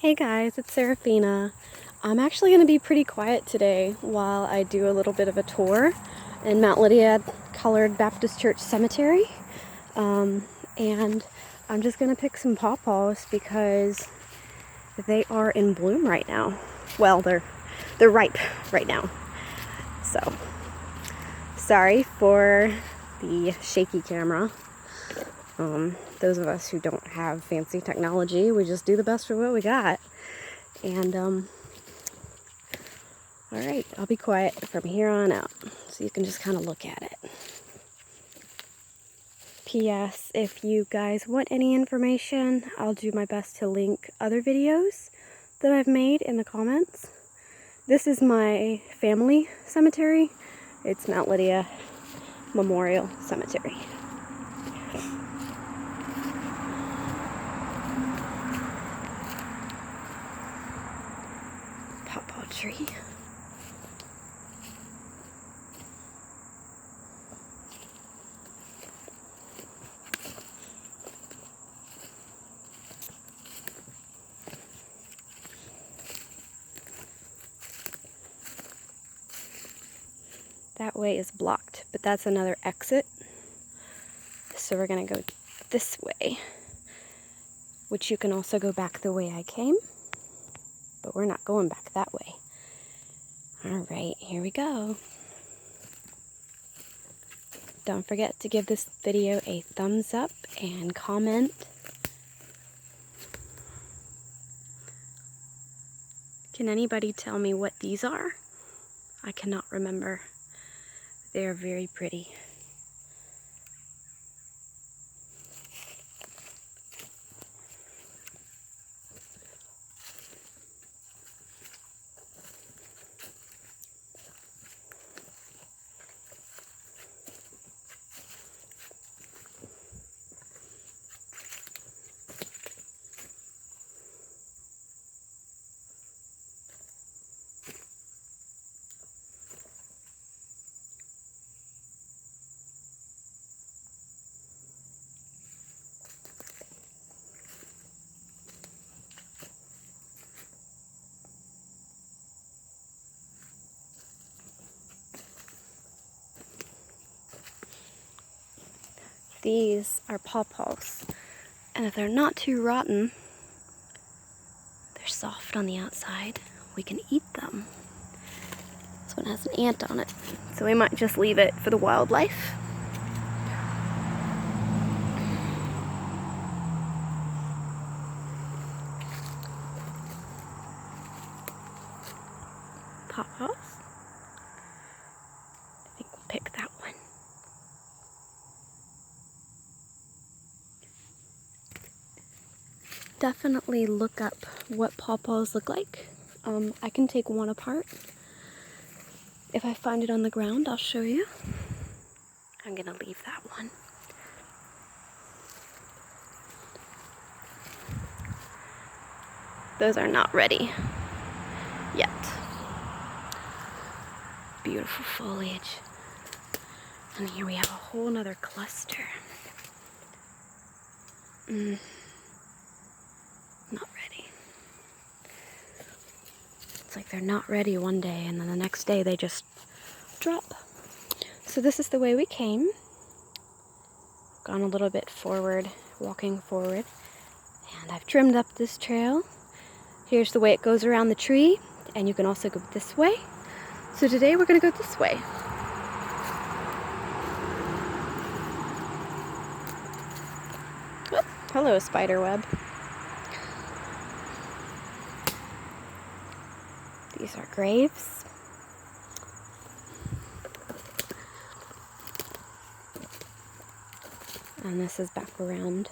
Hey guys, it's Serafina. I'm actually going to be pretty quiet today while I do a little bit of a tour in Mount Lydia Colored Baptist Church Cemetery. And I'm just going to pick some pawpaws because they are in bloom right now. Well, they're ripe right now. So, sorry for the shaky camera. Those of us who don't have fancy technology, we just do the best with what we got. And, alright, I'll be quiet from here on out, so you can just kind of look at it. P.S. If you guys want any information, I'll do my best to link other videos that I've made in the comments. This is my family cemetery. It's Mount Lydia Memorial Cemetery. Pawpaw tree. That way is blocked, but that's another exit. So we're gonna go this way, which you can also go back the way I came, but we're not going back that way. All right, here we go. Don't forget to give this video a thumbs up and comment. Can anybody tell me what these are? I cannot remember. They are very pretty. These are pawpaws, and if they're not too rotten, they're soft on the outside, we can eat them. This one has an ant on it, so we might just leave it for the wildlife. Pawpaws. I think we'll pick that one. Definitely look up what pawpaws look like. I can take one apart. If I find it on the ground, I'll show you. I'm gonna leave that one. Those are not ready yet. Beautiful foliage. And here we have a whole nother cluster. Not ready. It's like they're not ready one day, and then the next day they just drop. So this is the way we came. Gone a little bit forward, walking forward, and I've trimmed up this trail. Here's the way it goes around the tree, and you can also go this way. So today we're gonna go this way. Oh, hello, spider web. These are graves. And this is back around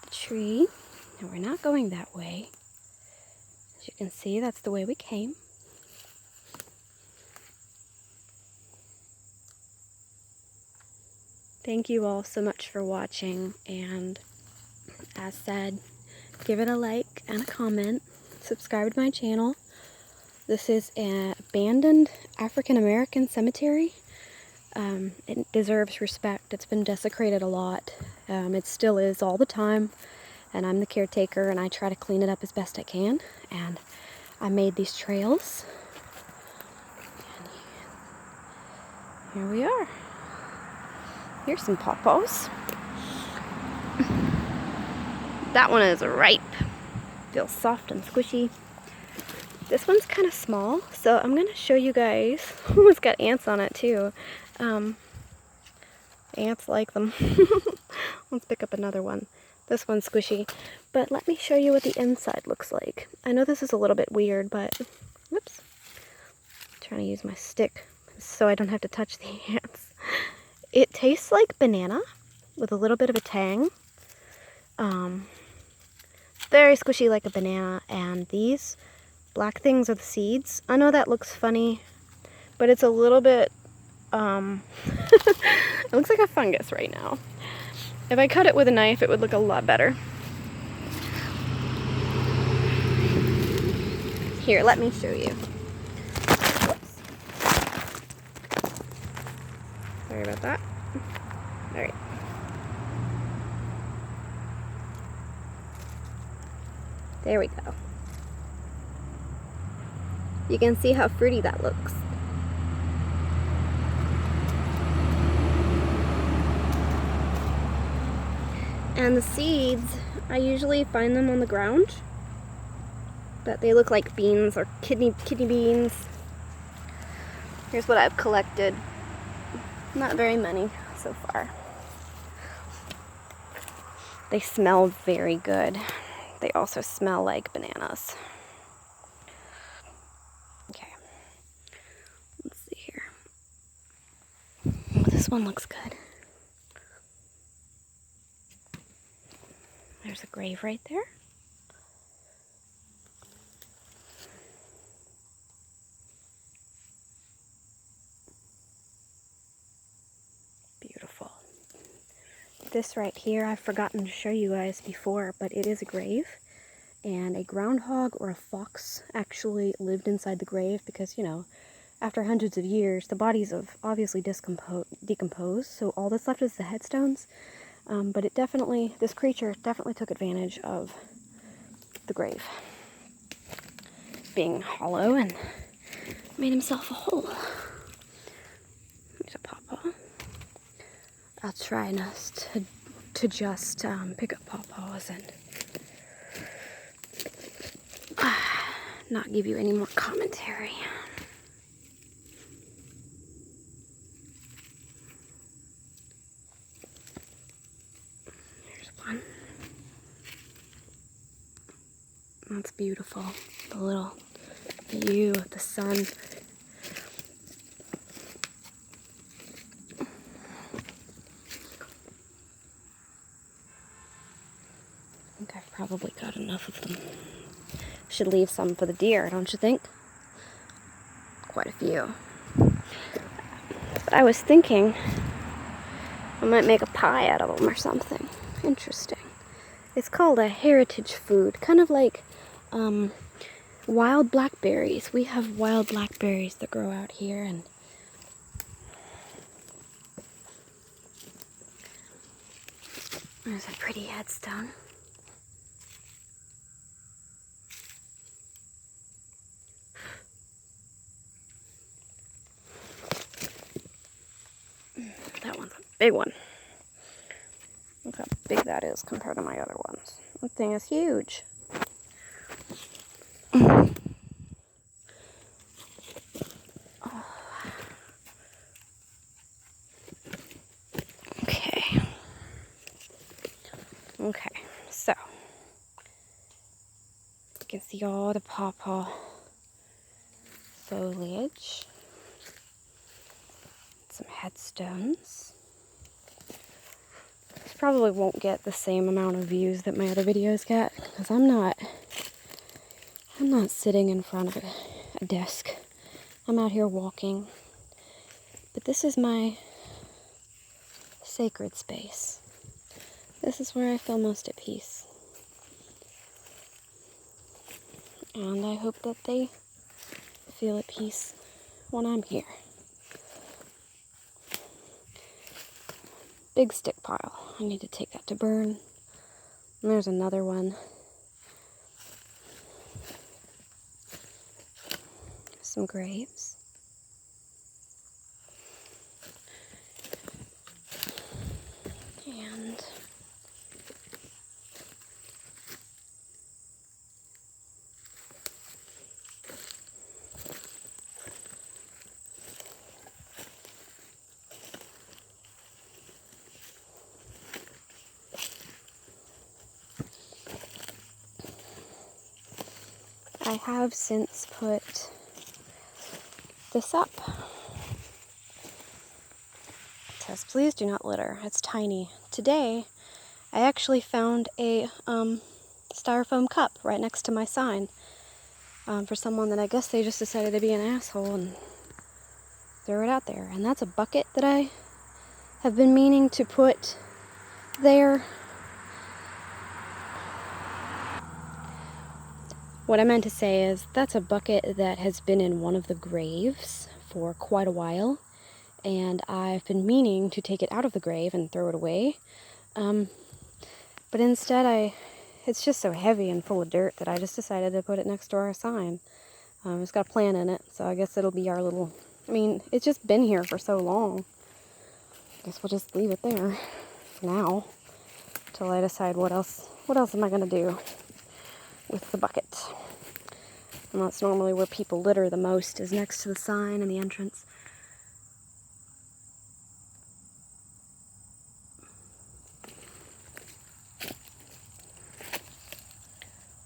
the tree. And we're not going that way. As you can see, that's the way we came. Thank you all so much for watching, and as said, give it a like and a comment. Subscribe to my channel. This is an abandoned African American cemetery. It deserves respect. It's been desecrated a lot. It still is all the time. and I'm the caretaker, and I try to clean it up as best I can. And I made these trails. And here we are. Here's some pawpaws. That one is ripe. Feels soft and squishy. This one's kind of small, so I'm gonna show you guys. Oh, it's got ants on it too. Ants like them. Let's pick up another one. This one's squishy, but let me show you what the inside looks like. I know this is a little bit weird, but whoops. I'm trying to use my stick so I don't have to touch the ants. It tastes like banana with a little bit of a tang. Very squishy like a banana, and these black things are the seeds. I know that looks funny, but it's a little bit, it looks like a fungus right now. If I cut it with a knife, it would look a lot better. Here, let me show you. Whoops. Sorry about that. All right. There we go. You can see how fruity that looks. And the seeds, I usually find them on the ground, but they look like beans or kidney beans. Here's what I've collected. Not very many so far. They smell very good. They also smell like bananas. Okay, let's see here. Oh, this one looks good. There's a grave right there. Beautiful. This right here, I've forgotten to show you guys before, but it is a grave. And a groundhog or a fox actually lived inside the grave because, you know, after hundreds of years, the bodies have obviously decomposed, so all that's left is the headstones. But this creature definitely took advantage of the grave being hollow and made himself a hole. There's a pawpaw. I'll try not to just pick up pawpaws and not give you any more commentary. There's one. That's beautiful. The little view of the sun. I think I've probably got enough of them. Should leave some for the deer, don't you think? Quite a few. But I was thinking I might make a pie out of them or something. Interesting. It's called a heritage food, kind of like wild blackberries. We have wild blackberries that grow out here, and there's a pretty headstone. That one's a big one. Look how big that is compared to my other ones. That thing is huge. Okay, so you can see all the pawpaw foliage. Some headstones. This probably won't get the same amount of views that my other videos get because I'm not sitting in front of a desk. I'm out here walking. But this is my sacred space. This is where I feel most at peace. And I hope that they feel at peace when I'm here. Big stick pile. I need to take that to burn. And there's another one. Some graves. And I have since put this up. It says, please do not litter. It's tiny. Today, I actually found a styrofoam cup right next to my sign for someone that I guess they just decided to be an asshole and throw it out there. And that's a bucket that I have been meaning to put there. What I meant to say is that's a bucket that has been in one of the graves for quite a while, and I've been meaning to take it out of the grave and throw it away, but instead it's just so heavy and full of dirt that I just decided to put it next to our sign. It's got a plant in it, so I guess it'll be our little, I mean, it's just been here for so long. I guess we'll just leave it there for now till I decide what else am I going to do with the bucket. And that's normally where people litter the most, is next to the sign and the entrance.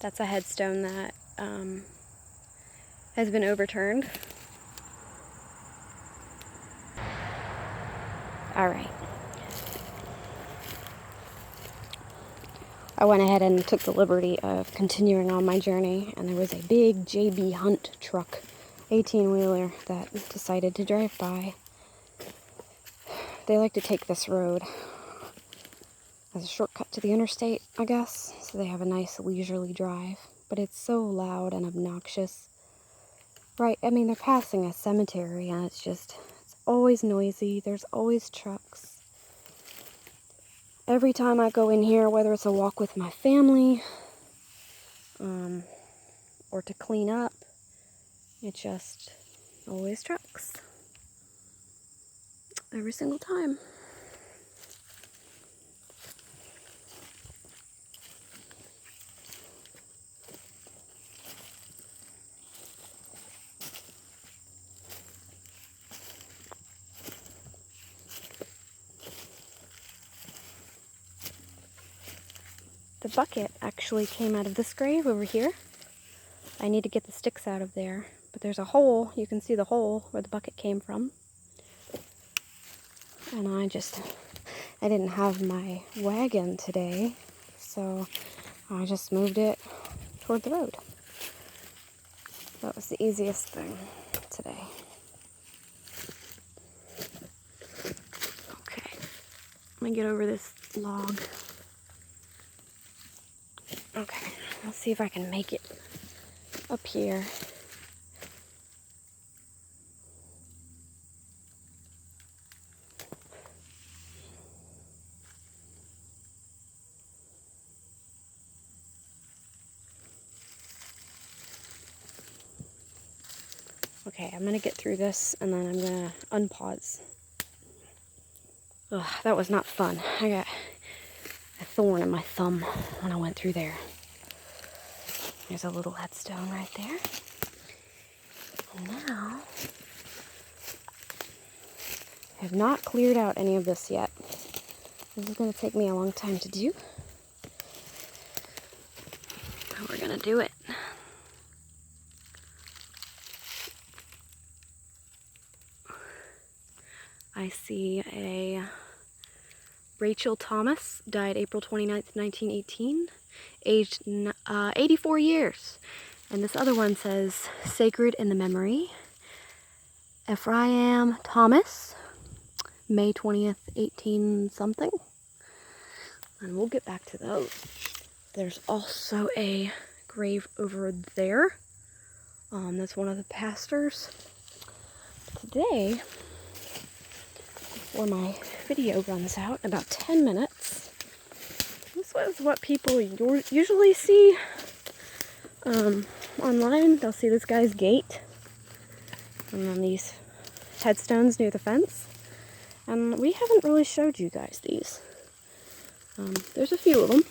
That's a headstone that has been overturned. All right. I went ahead and took the liberty of continuing on my journey, and there was a big JB Hunt truck, 18-wheeler, that decided to drive by. They like to take this road as a shortcut to the interstate, I guess, so they have a nice leisurely drive, but it's so loud and obnoxious. Right, I mean, they're passing a cemetery, and it's always noisy, there's always trucks. Every time I go in here, whether it's a walk with my family, or to clean up, it just always trucks. Every single time. The bucket actually came out of this grave over here. I need to get the sticks out of there, but there's a hole. You can see the hole where the bucket came from. And I didn't have my wagon today, so I just moved it toward the road. That was the easiest thing today. Okay, let me get over this log. Okay, let's see if I can make it up here. Okay, I'm gonna get through this and then I'm gonna unpause. Ugh, that was not fun. I got a thorn in my thumb when I went through there. There's a little headstone right there. And now, I have not cleared out any of this yet. This is gonna take me a long time to do. But we're gonna do it. I see a Rachel Thomas, died April 29th, 1918, aged 84 years. And this other one says, Sacred in the Memory. Ephraim Thomas, May 20th, 18 something. And we'll get back to those. There's also a grave over there. That's one of the pastors. Today, before my video runs out in about 10 minutes, I'm just this was what people usually see online. They'll see this guy's gate and then these headstones near the fence. And we haven't really showed you guys these. There's a few of them.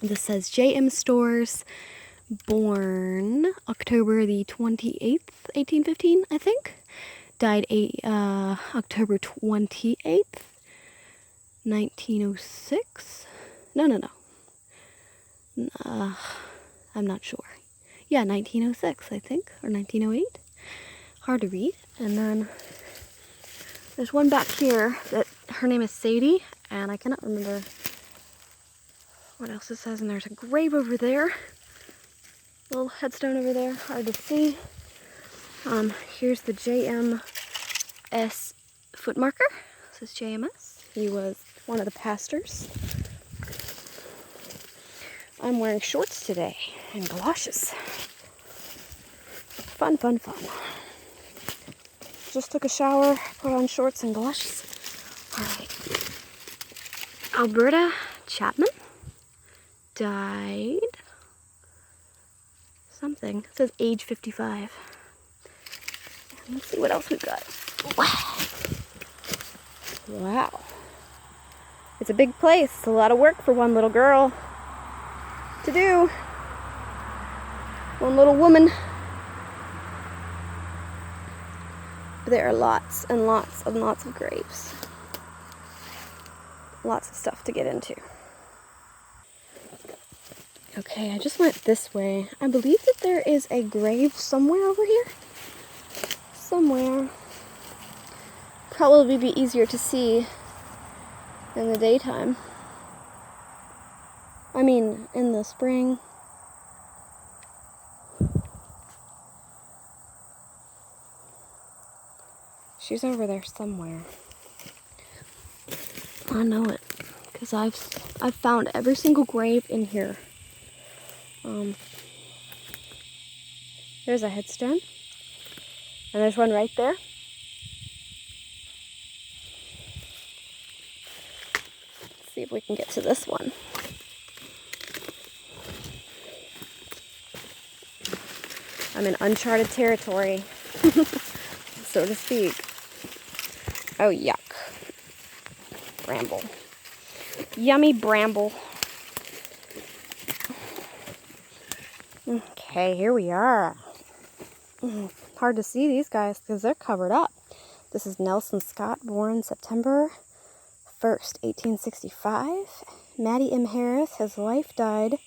This says J.M. Stores, born October the 28th, 1815, I think. Died October 28th, 1906. No. I'm not sure. Yeah, 1906, I think, or 1908. Hard to read. And then there's one back here that her name is Sadie, and I cannot remember what else it says. And there's a grave over there. Little headstone over there, hard to see. Here's the JMS foot marker. This is JMS. He was one of the pastors. I'm wearing shorts today and galoshes. Fun. Just took a shower, put on shorts and galoshes. Alright. Alberta Chapman died something. It says age 55. Let's see what else we've got. Wow. It's a big place. It's a lot of work for one little girl to do. One little woman. But there are lots and lots of graves. Lots of stuff to get into. Okay, I just went this way. I believe that there is a grave somewhere over here. Somewhere. Probably be easier to see in the daytime. I mean, in the spring. She's over there somewhere. I know it, because I've found every single grave in here. There's a headstone, and there's one right there. Let's see if we can get to this one. I'm in uncharted territory, so to speak. Oh, yuck. Bramble. Yummy bramble. Okay, here we are. Hard to see these guys because they're covered up. This is Nelson Scott, born September 1st, 1865. Mattie M. Harris, his wife, died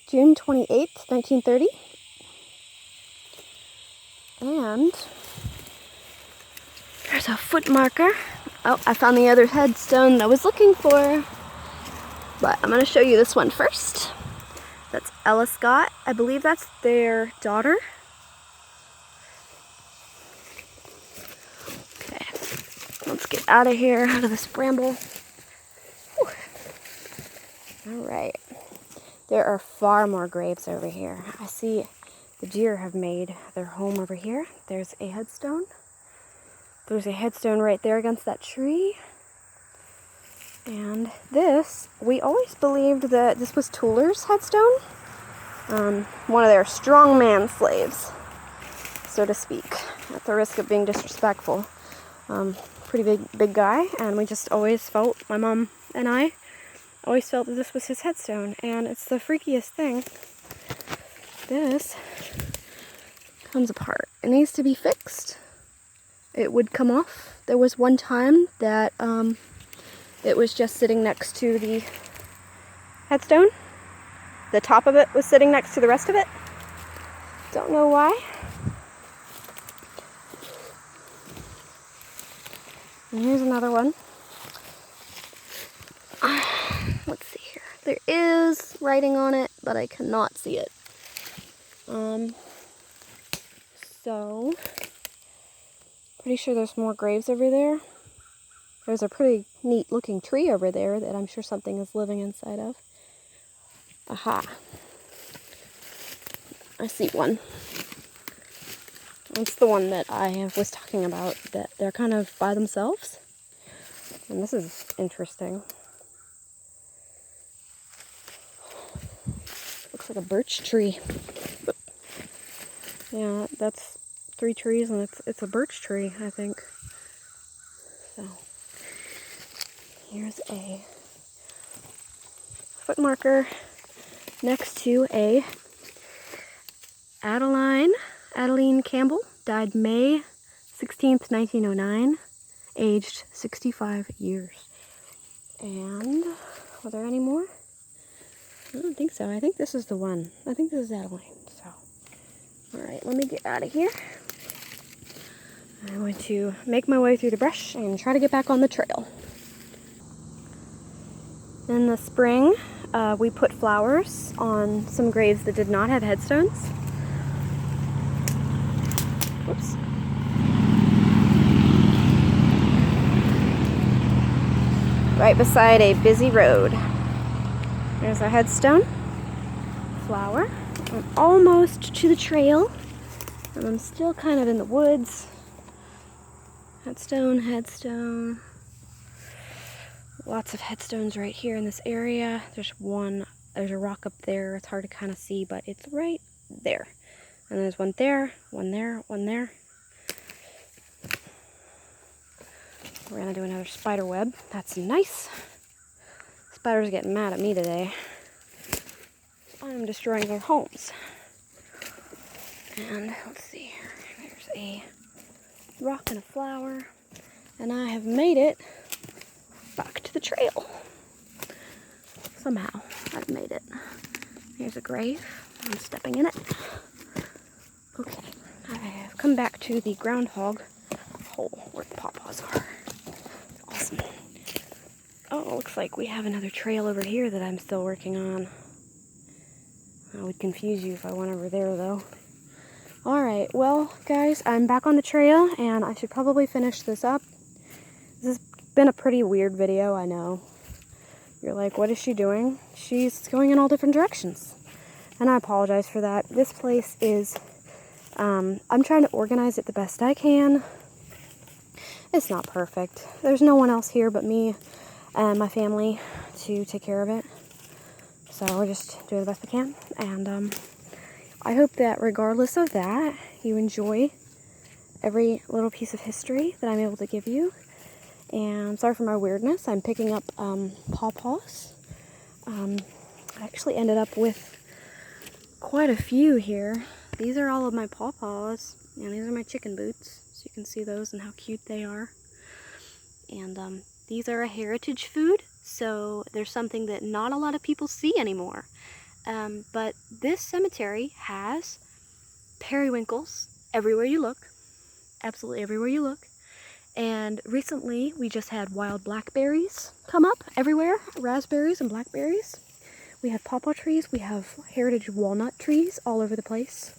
June 28th, 1930. And there's a foot marker. Oh, I found the other headstone I was looking for. But I'm going to show you this one first. That's Ella Scott. I believe that's their daughter. Okay, let's get out of here, out of this bramble. Alright. There are far more graves over here. I see the deer have made their home over here. There's a headstone. There's a headstone right there against that tree. And this, we always believed that this was Tuller's headstone. One of their strongman slaves, so to speak, at the risk of being disrespectful. Pretty big guy, and we just always felt, my mom and I, always felt that this was his headstone. And it's the freakiest thing. This comes apart. It needs to be fixed. It would come off. There was one time that it was just sitting next to the headstone. The top of it was sitting next to the rest of it. Don't know why. And here's another one. Let's see here. There is writing on it, but I cannot see it. So, pretty sure there's more graves over there. There's a pretty neat looking tree over there that I'm sure something is living inside of. Aha. I see one. It's the one that I was talking about, that they're kind of by themselves. And this is interesting. like a birch tree. Yeah, that's 3 trees, and it's a birch tree, I think. So here's a foot marker next to a Adeline Campbell, died May 16th, 1909, aged 65 years. And are there any more? I don't think so. I think this is the one. I think this is Adeline. So, alright, let me get out of here. I'm going to make my way through the brush and try to get back on the trail. In the spring, we put flowers on some graves that did not have headstones. Whoops. Right beside a busy road. There's a headstone, flower. I'm almost to the trail, and I'm still kind of in the woods. Headstone, headstone. Lots of headstones right here in this area. There's a rock up there. It's hard to kind of see, but it's right there. And there's one there, one there, one there. We're gonna do another spider web. That's nice. Spiders are getting mad at me today. I'm destroying their homes. And let's see here. There's a rock and a flower. And I have made it back to the trail. Somehow I've made it. Here's a grave. I'm stepping in it. Okay. I have come back to the groundhog hole where the Paws are. Awesome. Oh, looks like we have another trail over here that I'm still working on. I would confuse you if I went over there, though. Alright, well, guys, I'm back on the trail, and I should probably finish this up. This has been a pretty weird video, I know. You're like, what is she doing? She's going in all different directions. And I apologize for that. This place is, I'm trying to organize it the best I can. It's not perfect. There's no one else here but me and my family to take care of it. So we're just doing the best we can. And I hope that regardless of that, you enjoy every little piece of history that I'm able to give you. And sorry for my weirdness. I'm picking up Paws. I actually ended up with quite a few here. These are all of my Paws. And these are my chicken boots. So you can see those and how cute they are. And these are a heritage food, so there's something that not a lot of people see anymore. But this cemetery has periwinkles everywhere you look, absolutely everywhere you look. And recently we just had wild blackberries come up everywhere, raspberries and blackberries. We have pawpaw trees, we have heritage walnut trees all over the place.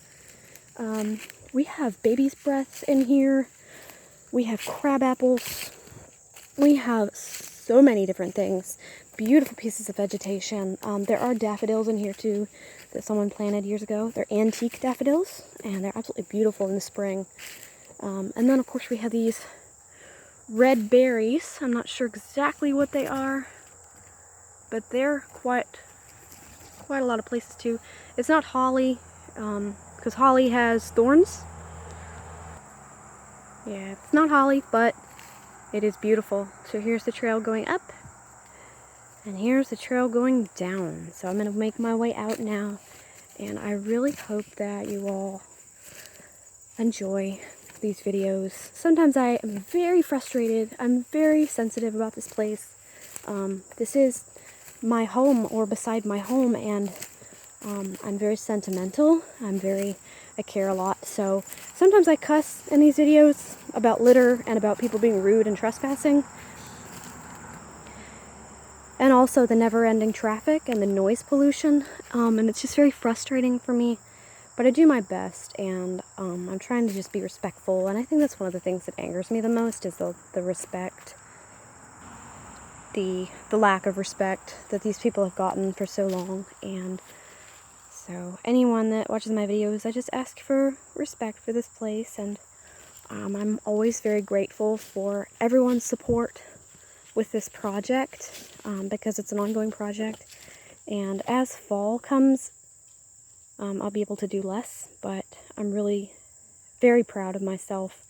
We have baby's breath in here. We have crab apples. We have so many different things. Beautiful pieces of vegetation. There are daffodils in here too that someone planted years ago. They're antique daffodils, and they're absolutely beautiful in the spring. And then of course we have these red berries. I'm not sure exactly what they are, but they're quite a lot of places too. It's not holly, because holly has thorns. Yeah, it's not holly, but it is beautiful. So here's the trail going up, and here's the trail going down. So I'm going to make my way out now, and I really hope that you all enjoy these videos. Sometimes I am very frustrated. I'm very sensitive about this place. This is my home, or beside my home, and I'm very sentimental. I care a lot, so sometimes I cuss in these videos about litter and about people being rude and trespassing. And also the never-ending traffic and the noise pollution, and it's just very frustrating for me. But I do my best, and I'm trying to just be respectful, and I think that's one of the things that angers me the most is the respect, the lack of respect that these people have gotten for so long. And so anyone that watches my videos, I just ask for respect for this place, and I'm always very grateful for everyone's support with this project, because it's an ongoing project. And as fall comes I'll be able to do less, but I'm really very proud of myself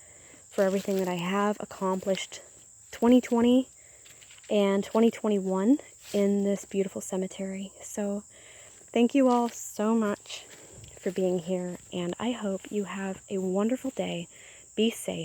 for everything that I have accomplished 2020 and 2021 in this beautiful cemetery. So thank you all so much for being here, and I hope you have a wonderful day. Be safe.